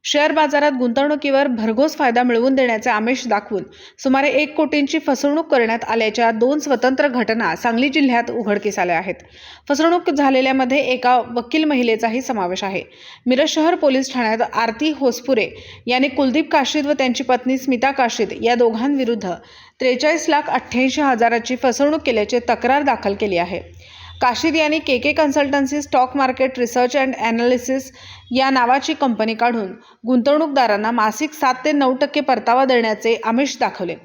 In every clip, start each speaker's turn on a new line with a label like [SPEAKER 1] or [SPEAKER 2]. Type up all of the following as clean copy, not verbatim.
[SPEAKER 1] Share बाजारात गुंतवणुकीवर भरघोस फायदा मिळवून देण्याचे आमिष दाखवून सुमारे 1 कोटींची फसवणूक करण्यात आल्याच्या 2 स्वतंत्र घटना सांगली जिल्ह्यात उघडकीस आल्या आहेत। फसवणूक झालेल्यामध्ये एका वकील महिलेचाही समावेश आहे। मिरज शहर पोलीस ठाण्यात आरती होसपुरे यांनी कुलदीप काशीद व त्यांची पत्नी स्मिता काशीद या दोघांविरुद्ध 43,88,000ची फसवणूक केल्याची तक्रार दाखल केली आहे। काशीद यांनी KK consultancy stock market research and analysis या नावाची कंपनी काढून गुंतवणूकदारांना मासिक 7 ते 9% परतावा देण्याचे आमिष दाखवले।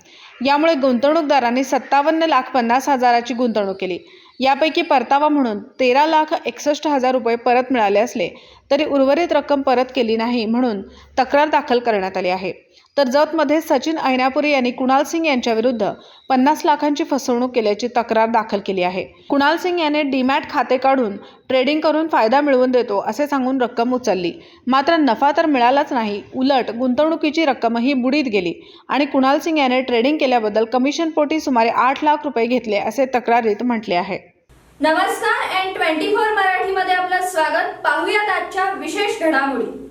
[SPEAKER 1] यामुळे गुंतवणूकदारांनी 57,50,000ची गुंतवणूक केली। यापैकी परतावा म्हणून 13,61,000 रुपये परत मिळाले असले तरी उर्वरित रक्कम परत केली नाही म्हणून तक्रार दाखल करण्यात आली आहे। तर जतमध्ये सचिन ऐनापुरे यांनी कुणाल सिंग यांच्या विरुद्ध 50 लाखांची फसवणूक केल्याची तक्रार दाखल केली आहे। कुणाल सिंग याने डीमॅट खाते काढून ट्रेडिंग करून फायदा मिळवून देतो असे सांगून रक्कम उचलली, मात्र नफा तर मिळालाच नाही, उलट गुंतवणुकीची रक्कमही बुडीत गेली आणि कुणाल सिंग याने ट्रेडिंग केल्याबद्दल कमिशनपोटी सुमारे 8 लाख रुपये घेतले असे तक्रारीत म्हटले आहे।
[SPEAKER 2] नमस्कार, N24 मराठीमध्ये आपलं स्वागत। पाहूयात आजच्या विशेष घडामोडी।